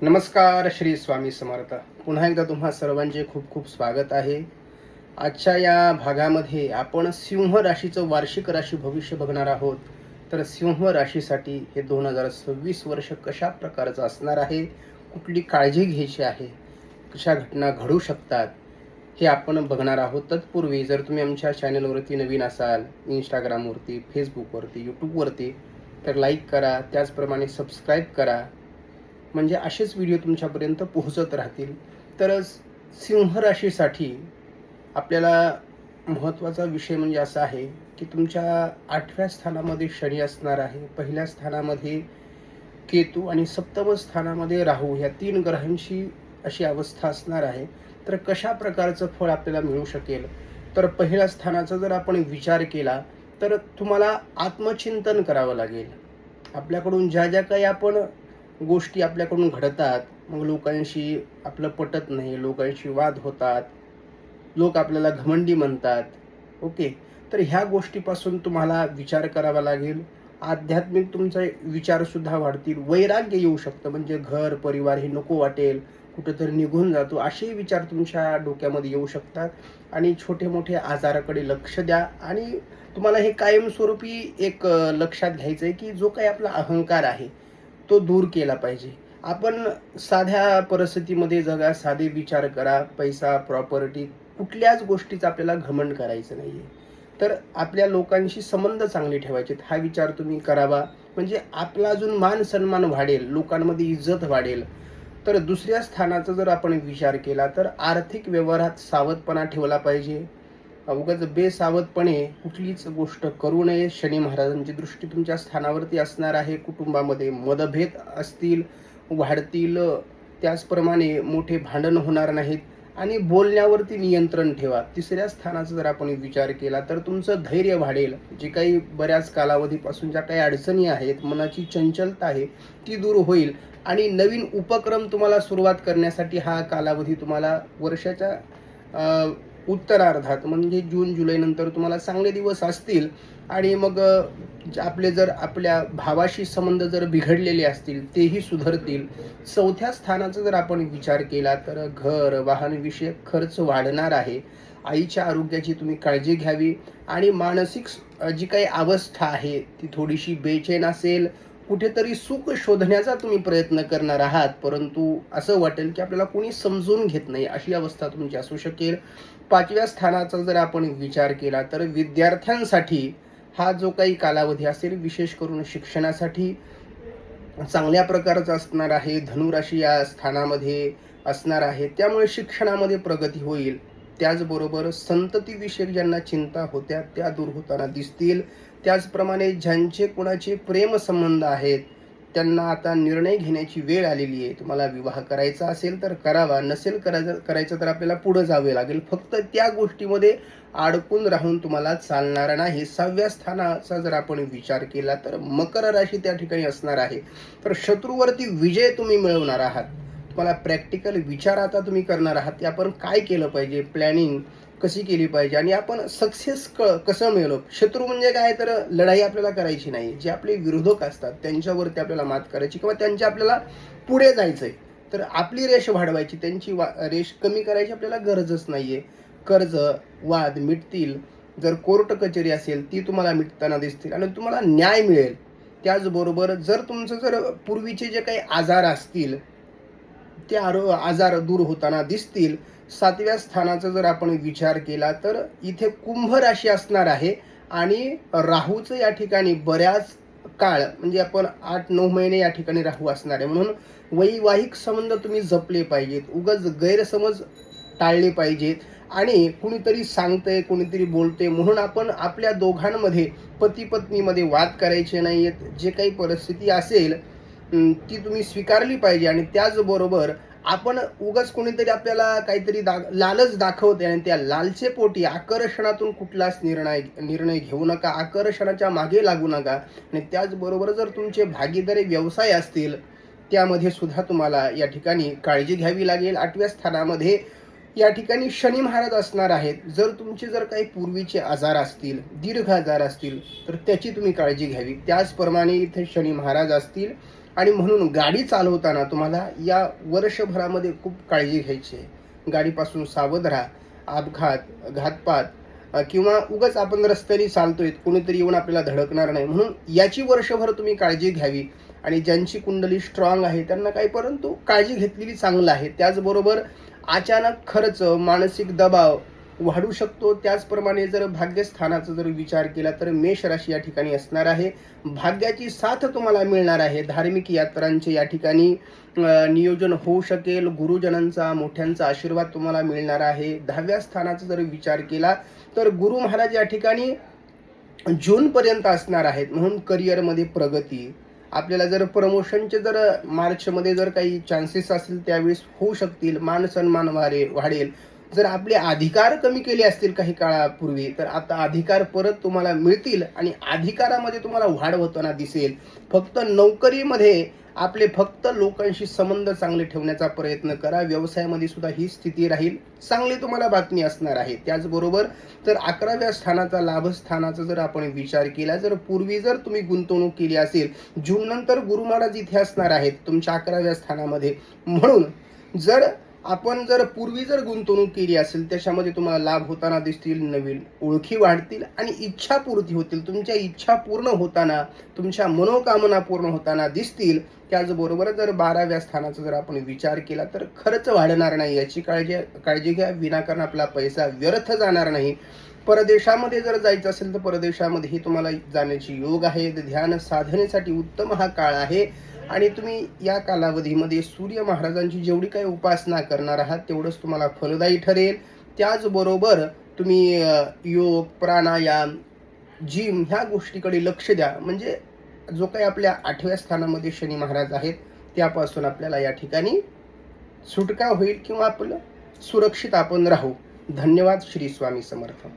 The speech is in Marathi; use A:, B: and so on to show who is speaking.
A: नमस्कार, श्री स्वामी समर्थ. पुन्हा एकदा तुम्हा सर्वांचे खूप खूप स्वागत आहे. आजच्या या भागामध्ये आपण सिंह राशीचं वार्षिक राशी भविष्य बघणार आहोत. तर सिंह राशीसाठी हे 2026 वर्ष कशा प्रकारचं असणार आहे, कुठली काळजी घ्यायची आहे, कशा घटना घडू शकतात, हे आपण बघणार आहोत. तत्पूर्वी जर तुम्ही आमच्या चॅनलवरती नवीन असाल, इंस्टाग्रामवरती, फेसबुकवरती, यूट्यूबवरती, तर लाईक करा, त्याचप्रमाणे सबस्क्राईब करा, म्हणजे असेच व्हिडिओ तुमच्यापर्यंत पोहोचत राहतील. तर सिंह राशीसाठी आपल्याला महत्त्वाचा विषय म्हणजे असा आहे की तुमच्या 8व्या स्थानामध्ये शनी असणार आहे, पहिल्या स्थानामध्ये केतू आणि सप्तम स्थानामध्ये राहू, ह्या 3 ग्रहांची अशी अवस्था असणार आहे. तर कशा प्रकारचं फळ आपल्याला मिळू शकेल? तर पहिल्या स्थानाचा जर आपण विचार केला तर तुम्हाला आत्मचिंतन करावं लागेल. आपल्याकडून ज्या ज्या काही आपण गोष्टी आपल्याकडून घडतात, मग लोकांशी आपलं पटत नाही, लोकांशी वाद होतात, लोक आपल्याला घमंडी म्हणतात. ओके, तर ह्या गोष्टीपासून तुम्हाला विचार करावा लागेल. आध्यात्मिक तुमचे विचारसुद्धा वाढतील, वैराग्य येऊ शकतं, म्हणजे घर परिवार हे नको वाटेल, कुठंतरी निघून जातो, असे विचार तुमच्या डोक्यामध्ये येऊ शकतात. आणि छोटे मोठे आजाराकडे लक्ष द्या. आणि तुम्हाला हे कायमस्वरूपी एक लक्षात घ्यायचं आहे की जो काही आपला अहंकार आहे तो दूर केला पाहिजे. आपण साध्या परिस्थितीमध्ये जगा, साधे विचार करा. पैसा, प्रॉपर्टी, कुठल्याच गोष्टीचा आपल्याला घमंड करायचं नाहीये. तर आपल्या लोकांशी संबंध चांगले ठेवायचे, हा विचार तुम्ही करावा. म्हणजे आपला अजून मान सन्मान वाढेल, लोकांमध्ये इज्जत वाढेल. तर दुसऱ्या स्थानाचा जर आपण विचार केला तर आर्थिक व्यवहारात सावधपणा ठेवला पाहिजे. उगाच बेसावधपणे कुठलीच गोष्ट करू नये. शनी महाराजांची दृष्टी तुमच्या स्थानावरती असणार आहे. कुटुंबामध्ये मतभेद असतील, वाढतील. त्याचप्रमाणे मोठे भांडण होणार नाहीत. आणि बोलण्यावरती नियंत्रण ठेवा. तिसऱ्या स्थानाचा जर आपण विचार केला तर तुमचं धैर्य वाढेल. जे काही बऱ्याच कालावधीपासून ज्या काही अडचणी आहेत, मनाची चंचलता आहे, ती दूर होईल. आणि नवीन उपक्रम तुम्हाला सुरुवात करण्यासाठी हा कालावधी तुम्हाला वर्षाच्या उत्तरार्धात, म्हणजे जून जुलै नंतर तुम्हाला चांगले दिवस असतील. आणि मग आपले जर आपल्या भावाशी संबंध जर बिघडलेले असतील तेही सुधारतील. चौथ्या स्थानाचा जर आपण विचार केला तर घर वाहन विषयक खर्च वाढणार आहे. आईच्या आरोग्याची तुम्ही काळजी घ्यावी. आणि मानसिक जी काही अवस्था आहे ती थोडीशी बेचैन असेल. कुठेतरी सुख शोधण्याचा तुम्ही प्रयत्न करणार आहात, परंतु असं वाटेल की आपल्याला कोणी समजून घेत नाही, अशी अवस्था तुमची असू शकेल. 5व्या स्थानाचा जर आपण विचार केला तर विद्यार्थ्यांसाठी हा जो काही कालावधी असेल, विशेष करून शिक्षणासाठी चांगल्या प्रकारचा असणार आहे. धनुराशी या स्थानामध्ये असणार आहे, त्यामुळे शिक्षणामध्ये प्रगती होईल. त्याचबरोबर संततीविषयक ज्यांना चिंता होत्या त्या दूर होताना दिसतील. त्याचप्रमाणे ज्यांचे कोणाचे प्रेमसंबंध आहेत त्यांना आता निर्णय घेण्याची वेळ आलेली आहे. तुम्हाला विवाह करायचा असेल तर करावा, नसेल करायचं तर आपल्याला पुढे जावे लागेल. फक्त त्या गोष्टीमध्ये अडकून राहून तुम्हाला चालणार नाही. 6व्या स्थानाचा जर आपण विचार केला तर मकर राशी त्या ठिकाणी असणार आहे. तर शत्रूवरती विजय तुम्ही मिळवणार आहात. तुम्हाला प्रॅक्टिकल विचार आता तुम्ही करणार आहात की आपण काय केलं पाहिजे, प्लॅनिंग कशी केली पाहिजे आणि आपण सक्सेस कसं मिळवलं. शत्रू म्हणजे काय, तर लढाई आपल्याला करायची नाही. जे आपले विरोधक असतात त्यांच्यावरती आपल्याला मात करायची किंवा त्यांच्या आपल्याला पुढे जायचंय. तर आपली रेष वाढवायची, त्यांची रेष कमी करायची आपल्याला गरजच नाहीये. कर्ज वाद मिटतील. जर कोर्ट कचेरी असेल ती तुम्हाला मिटताना दिसतील आणि तुम्हाला न्याय मिळेल. त्याचबरोबर जर तुमचं जर पूर्वीचे जे काही आजार असतील ते आजार दूर होताना दिसतील. 7व्या स्थानाचा जर आपण विचार केला तर इथे कुंभ राशी असणार आहे. आणि राहूचं या ठिकाणी बऱ्याच काळ, म्हणजे आपण 8-9 महिने या ठिकाणी राहू असणार आहे. म्हणून वैवाहिक संबंध तुम्ही जपले पाहिजेत. उगाच गैरसमज टाळले पाहिजेत. आणि कुणीतरी सांगतंय, कुणीतरी बोलते म्हणून आपण आपल्या दोघांमध्ये, पती पत्नीमध्ये वाद करायचे नाहीयेत. जे काही परिस्थिती असेल ती तुम्ही स्वीकारली पाहिजे. आणि त्याचबरोबर आपण उगाच कोणीतरी आपल्याला काहीतरी लालच दाखवते आणि त्या लालचेपोटी आकर्षणातून कुठलाच निर्णय घेऊ नका. आकर्षणाच्या मागे लागू नका. आणि त्याचबरोबर जर तुमचे भागीदारी व्यवसाय असतील त्यामध्ये सुद्धा तुम्हाला या ठिकाणी काळजी घ्यावी लागेल. 8व्या स्थानामध्ये या ठिकाणी शनी महाराज असणार आहेत. जर तुमचे जर काही पूर्वीचे आजार असतील, दीर्घ आजार असतील तर त्याची तुम्ही काळजी घ्यावी. त्याचप्रमाणे इथे शनी महाराज असतील आणि म्हणून गाडी चालवताना तुम्हाला या वर्षभरामध्ये खूप काळजी घ्यायची आहे. गाडीपासून सावध राहा. अपघात, घातपात किंवा उगाच आपण रस्त्याने चालतोय, कोणीतरी येऊन आपल्याला धडकणार नाही, म्हणून याची वर्षभर तुम्ही काळजी घ्यावी. आणि ज्यांची कुंडली स्ट्रॉंग आहे त्यांना काही, परंतु काळजी घेतलेली चांगलं आहे. त्याचबरोबर अचानक खर्च, मानसिक दबाव वाढू शकतो. त्याचप्रमाणे जर भाग्यस्थानाचा जर विचार केला तर मेष राशी या ठिकाणी असणार आहे. भाग्याची साथ तुम्हाला मिळणार आहे. धार्मिक यात्रांचे या ठिकाणी नियोजन होऊ शकेल. गुरुजनांचा, मोठ्यांचा आशीर्वाद तुम्हाला मिळणार आहे. 10व्या स्थानाचा जर विचार केला तर गुरु महाराज या ठिकाणी जूनपर्यंत असणार आहेत, म्हणून करिअरमध्ये प्रगती. आपल्याला जर प्रमोशनचे जर मार्चमध्ये जर काही चान्सेस असतील त्यावेळेस होऊ शकतील. मान सन्मान वाढेल. जर आपले अधिकार कमी केले असतील काही काळापूर्वी, तर आता अधिकार परत तुम्हाला मिळतील आणि अधिकारामध्ये तुम्हाला वाढ होताना दिसेल. फक्त नोकरीमध्ये आपले फक्त लोकांशी संबंध चांगले ठेवण्याचा प्रयत्न करा. व्यवसायामध्ये सुद्धा ही स्थिती राहील. चांगली तुम्हाला बातमी असणार आहे. त्याचबरोबर जर 11व्या स्थानाचा, लाभस्थानाचा जर आपण विचार केला, जर पूर्वी जर तुम्ही गुंतवणूक केली असेल, जून नंतर गुरु महाराज इथे असणार आहेत तुमच्या 11व्या स्थानामध्ये. म्हणून जर आपण जर पूर्वी जर गुंतवणूक केली असेल त्याच्यामध्ये तुम्हाला लाभ होताना दिसतील. नवीन ओळखी वाढतील आणि इच्छा पूर्ती होतील. तुमच्या इच्छा पूर्ण होताना, तुमच्या मनोकामना पूर्ण होताना दिसतील. त्याचबरोबर जर 12व्या स्थानाचा जर आपण विचार केला तर खर्च वाढणार नाही, याची काळजी घ्या. विनाकारण आपला पैसा व्यर्थ जाणार नाही. परदेशामध्ये जर जायचं असेल तर परदेशामध्येही तुम्हाला जाण्याची योग आहे. ध्यान साधनेसाठी उत्तम हा काळ आहे. आणि तुम्ही या कालावधीमध्ये सूर्य महाराजांची जेवढी काही उपासना करणार आहात तेवढंच तुम्हाला फलदायी ठरेल. त्याचबरोबर तुम्ही योग, प्राणायाम, जिम ह्या गोष्टीकडे लक्ष द्या. म्हणजे जो काही आपल्या 8व्या स्थानामध्ये शनी महाराज आहेत त्यापासून आपल्याला या ठिकाणी सुटका होईल किंवा आपलं सुरक्षित आपण राहू. धन्यवाद. श्री स्वामी समर्थ.